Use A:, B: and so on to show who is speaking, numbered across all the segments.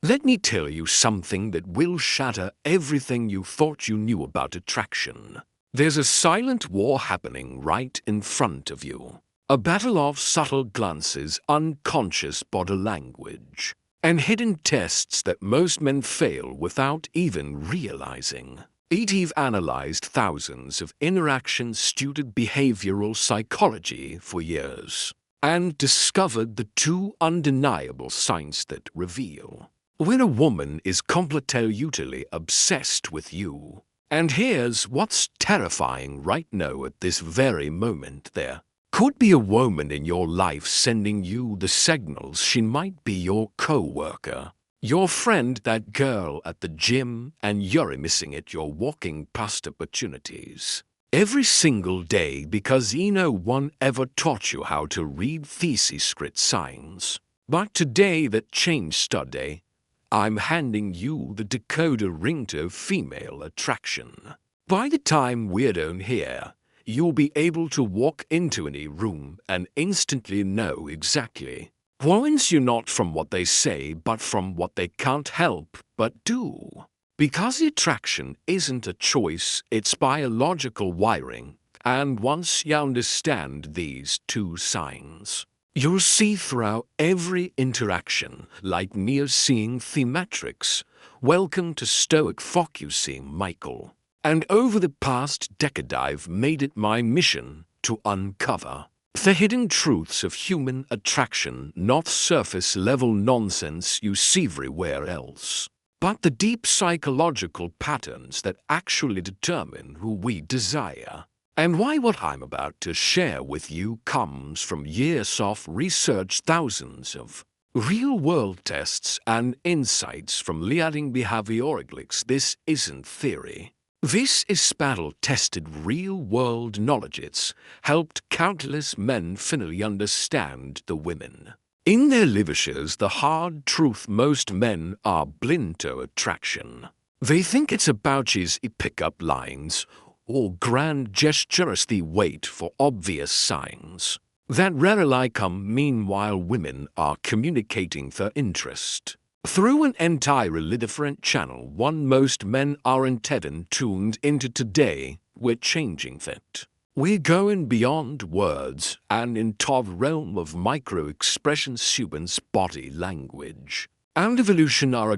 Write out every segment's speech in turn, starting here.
A: Let me tell you something that will shatter everything you thought you knew about attraction. There's a silent war happening right in front of you. A battle of subtle glances, unconscious body language, and hidden tests that most men fail without even realizing. We've analyzed thousands of interactions, studied behavioral psychology for years, and discovered the two undeniable signs that reveal when a woman is completely obsessed with you. And here's what's terrifying right now at this very moment: there could be a woman in your life sending you the signals she might be your co-worker, your friend, that girl at the gym, and you're missing it. You're walking past opportunities every single day because no one ever taught you how to read these secret signs. But today that changed today. I'm handing you the Decode ring to female attraction. By the time we're done here, you'll be able to walk into any room and instantly know exactly points you not from what they say, but from what they can't help but do. Because the attraction isn't a choice, it's biological wiring, and once you understand these two signs, you'll see through every interaction like near-seeing thematrix. Welcome to Stoic Focusing, Michael. And over the past decade I've made it my mission to uncover the hidden truths of human attraction, not surface-level nonsense you see everywhere else, but the deep psychological patterns that actually determine who we desire. And why what I'm about to share with you comes from years of research, thousands of real-world tests, and insights from leading behavioralists. This isn't theory. This is battle-tested real-world knowledge. It's helped countless men finally understand the women in their lives. The hard truth: most men are blind to attraction. They think it's about cheesy pickup lines or grand gestures. They wait for obvious signs that rarely come. Meanwhile, women are communicating their interest through an entirely different channel, one most men aren't even tuned into. Today, we're changing that. We're going beyond words and into the realm of micro-expressions, humans' body language and evolutionary.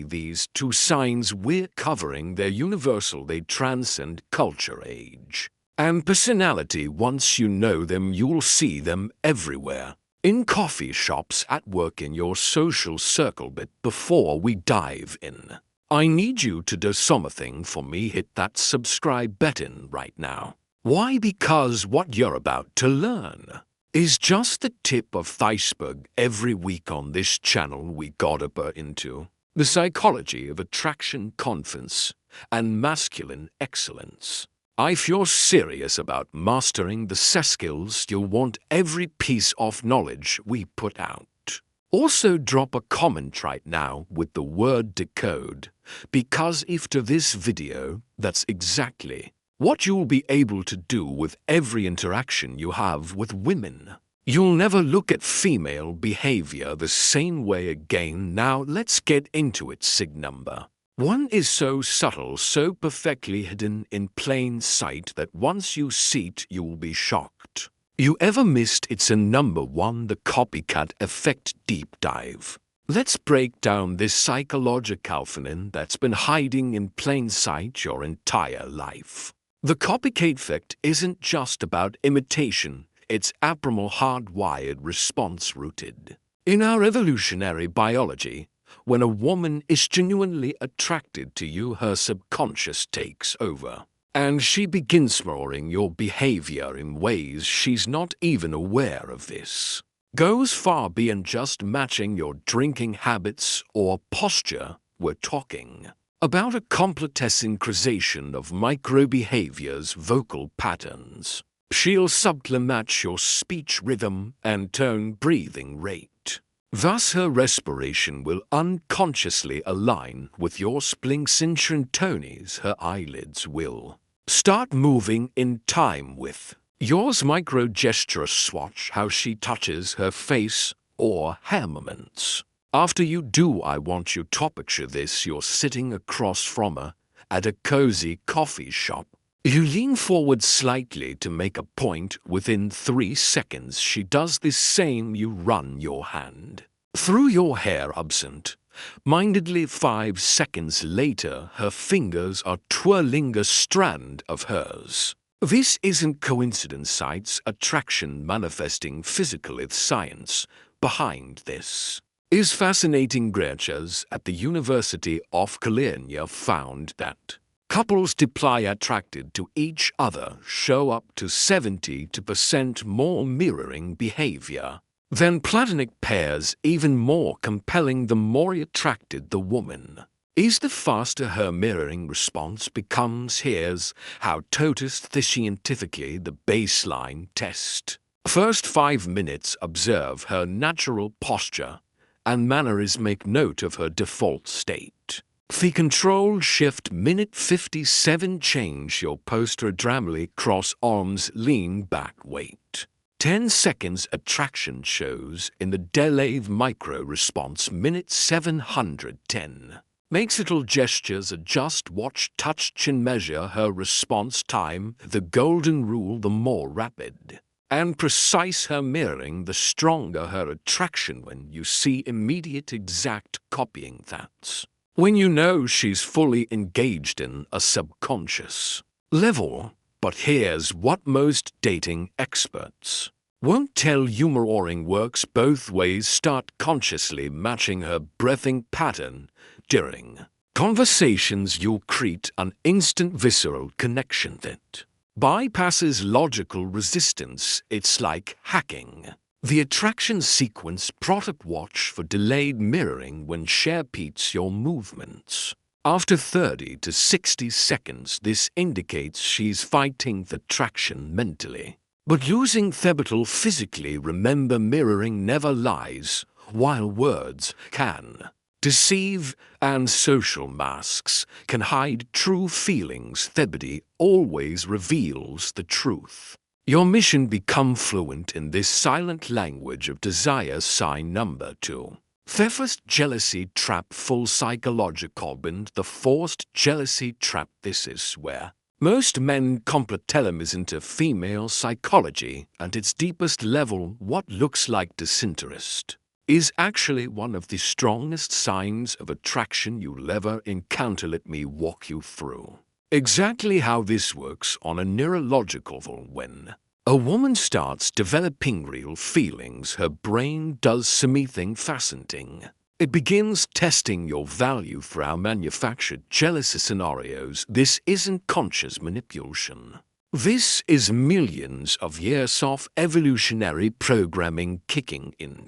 A: These two signs we're covering, they're universal. They transcend culture, age, and personality. Once you know them, you'll see them everywhere. In coffee shops, at work, in your social circle. But before we dive in, I need you to do something for me. Hit that subscribe button right now. Why? Because what you're about to learn is just the tip of the iceberg. Every week on this channel, we gotta put into the psychology of attraction, confidence, and masculine excellence. If you're serious about mastering the skills, you'll want every piece of knowledge we put out. Also, drop a comment right now with the word Decode, because after this video, that's exactly what you'll be able to do with every interaction you have with women. You'll never look at female behavior the same way again. Now let's get into it. Sig number one is so subtle, so perfectly hidden in plain sight that once you see it, you'll be shocked you ever missed. It's a number one, the copycat effect. Deep dive. Let's break down this psychological phenomenon that's been hiding in plain sight your entire life. The copycat effect isn't just about imitation, it's abnormal hardwired response rooted in our evolutionary biology. When a woman is genuinely attracted to you, her subconscious takes over, and she begins mirroring your behavior in ways she's not even aware of. This goes far beyond just matching your drinking habits or posture. We're talking about a complex synchronization of micro-behaviors, vocal patterns. She'll subtly match your speech rhythm and tone, breathing rate. Thus, her respiration will unconsciously align with your synchron tonies. Her eyelids will start moving in time with yours. Micro gestures. Watch how she touches her face or hair movements After you do, I want you to picture this. You're sitting across from her at a cozy coffee shop. You lean forward slightly to make a point. Within 3 seconds, she does the same. You run your hand through your hair absent-mindedly. 5 seconds later, her fingers are twirling a strand of hers. This isn't coincidence, it's attraction manifesting physical. It's science behind this. Is fascinating. Researchers at the University of California found that couples deeply attracted to each other show up to 70% more mirroring behavior than platonic pairs. Even more compelling, the more attracted the woman is, the faster her mirroring response becomes. Here's how to test this scientifically. The baseline test. First 5 minutes, observe her natural posture and mannerism. Make note of her default state. The control shift. Minute 57, change your posture dramatically. Cross arms, lean back, wait 10 seconds. Attraction shows in the delayed micro response. Minute 710. Make subtle gestures, adjust, watch, touch, chin. Measure her response time. The golden rule: the more rapid and precise her mirroring, the stronger her attraction. When you see immediate exact copying, that's when you know she's fully engaged in a subconscious level. But here's what most dating experts won't tell you: mirroring works both ways. Start consciously matching her breathing pattern during conversations. You'll create an instant visceral connection that bypasses logical resistance. It's like hacking the attraction sequence. Product: watch for delayed mirroring when she repeats your movements. After 30 to 60 seconds, this indicates she's fighting the attraction mentally but losing the battle physically. Remember, mirroring never lies, while words can deceive and social masks can hide true feelings. Thebody always reveals the truth. Your mission: become fluent in this silent language of desire. Sign number 2. The first jealousy trap. Full psychological bond. The forced jealousy trap. This is where most men compartmentalize into female psychology. At its deepest level, what looks like disinterest is actually one of the strongest signs of attraction you'll ever encounter. Let me walk you through exactly how this works on a neurological level. When a woman starts developing real feelings, her brain does something fascinating. It begins testing your value through our manufactured jealousy scenarios. This isn't conscious manipulation. This is millions of years of evolutionary programming kicking in.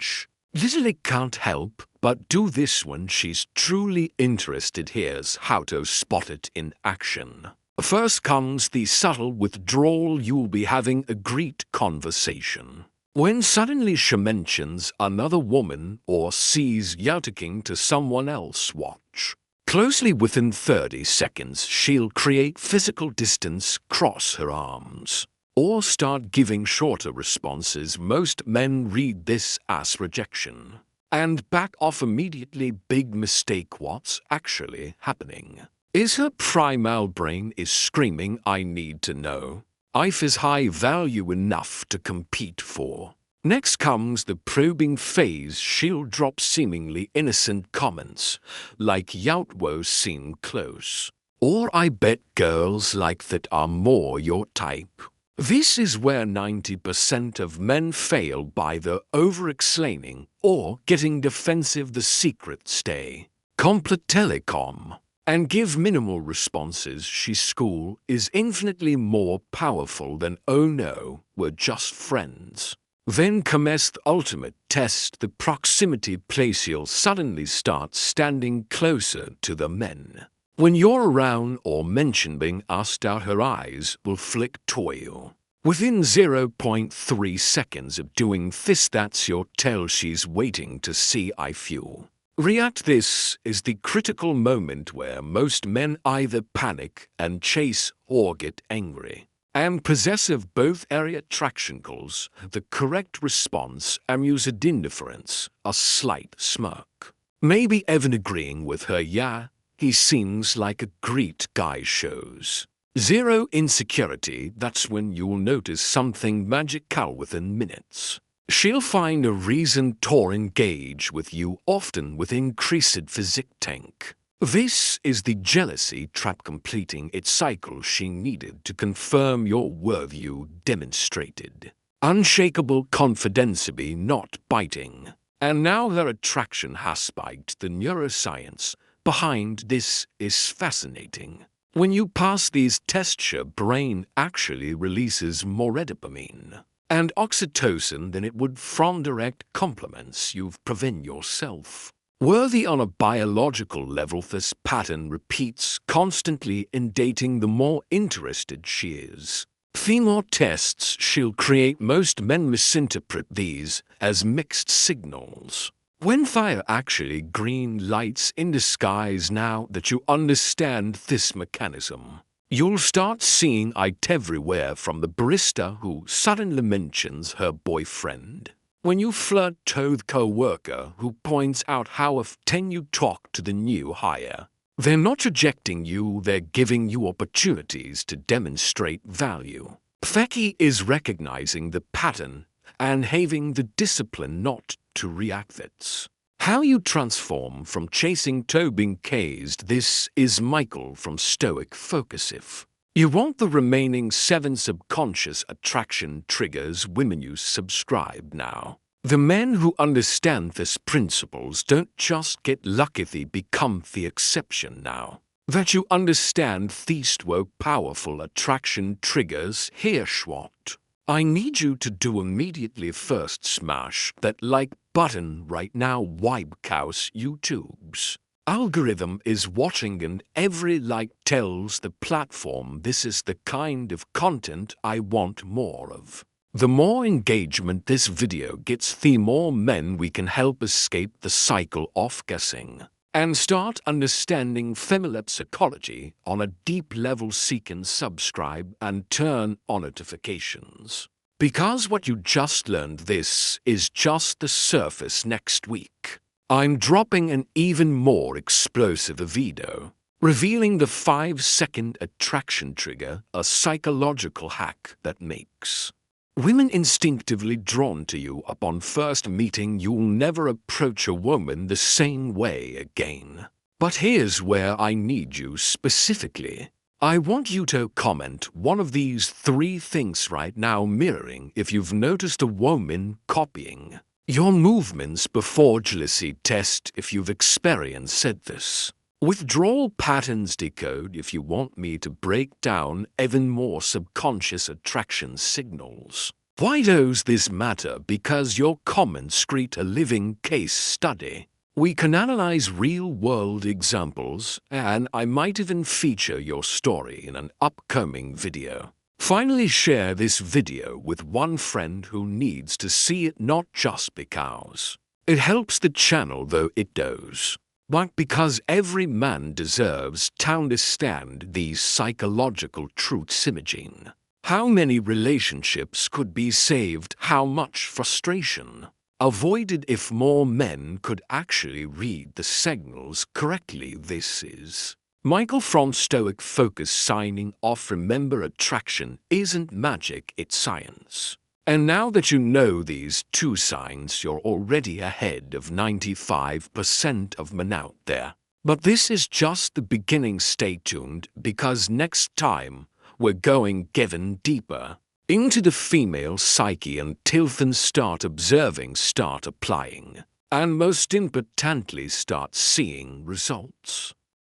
A: Literally can't help but do this when she's truly interested. Here's how to spot it in action. First comes the subtle withdrawal. You'll be having a great conversation when suddenly she mentions another woman or sees you talking to someone else. Watch closely. Within 30 seconds, she'll create physical distance, cross her arms, or start giving shorter responses. Most men read this as rejection and back off immediately. Big mistake. What's actually happening is her primal brain is screaming, I need to know if is high value enough to compete for. Next comes the probing phase. She'll drop seemingly innocent comments like "Youtwo seem close," or "I bet girls like that are more your type." This is where 90% of men fail, by the over-explaining or getting defensive. The secret: stay complete telecom and give minimal responses. She's school is infinitely more powerful than "oh no, we're just friends." Then comes the ultimate test, the proximity place. You'll suddenly start standing closer to the men when you're around or mention being asked out. Her eyes will flick to you within 0.3 seconds of doing this. That's your tell she's waiting to see if you react. This is the critical moment where most men either panic and chase or get angry and possessive. Both area attraction calls the correct response. Amused indifference, a slight smirk, Maybe even agreeing with her, yeah, he seems like a great guy shows. Zero insecurity, that's when you'll notice something magical within minutes. She'll find a reason to engage with you, often with increased physique tank. This is the jealousy trap completing its cycle she needed to confirm your worth you demonstrated. Unshakable confidence be not biting. And now her attraction has spiked. The neuroscience behind this is fascinating. When you pass these tests, your brain actually releases more dopamine and oxytocin than it would from direct compliments you've proven yourself. Worthy on a biological level, this pattern repeats constantly in dating the more interested she is. The more tests she'll create, most men misinterpret these as mixed signals. When fire actually green lights in the skies. Now that you understand this mechanism, you'll start seeing it everywhere, from the barista who suddenly mentions her boyfriend, when you flirt with a co-worker who points out how often you talk to the new hire. They're not rejecting you, they're giving you opportunities to demonstrate value. Becky is recognizing the pattern and having the discipline not to react. That's how you transform from chasing to being cased. This is Michael from Stoic Focusif. You want the remaining 7 subconscious attraction triggers women. You subscribe now. The men who understand these principles don't just get lucky, they become the exception. Now that you understand these 2 powerful attraction triggers, here's what I need you to do immediately. First, smash that like button right now. Because YouTube's algorithm is watching, and every like tells the platform this is the kind of content I want more of. The more engagement this video gets, the more men we can help escape the cycle of guessing and start understanding female psychology on a deep level. Seek and subscribe and turn on notifications, because what you just learned, this is just the surface. Next week, I'm dropping an even more explosive video revealing the 5-second attraction trigger, a psychological hack that makes women instinctively drawn to you upon first meeting. You'll never approach a woman the same way again. But here's where I need you specifically. I want you to comment one of these 3 things right now, mirroring if you've noticed a woman copying your movements before. Jealousy test if you've experienced this. Withdrawal patterns decode if you want me to break down even more subconscious attraction signals. Why does this matter? Because your comments create a living case study. We can analyze real-world examples, and I might even feature your story in an upcoming video. Finally, share this video with one friend who needs to see it, not just because it helps the channel, though it does, but because every man deserves to understand these psychological truths. Imagine how many relationships could be saved, how much frustration avoided if more men could actually read the signals correctly. This is Michael from Stoic Focus signing off. Remember, attraction isn't magic, it's science. And now that you know these 2 signs, you're already ahead of 95% of men out there. But this is just the beginning. Stay tuned, because next time we're going even deeper into the female psyche until then start observing, start applying, and most importantly, start seeing results.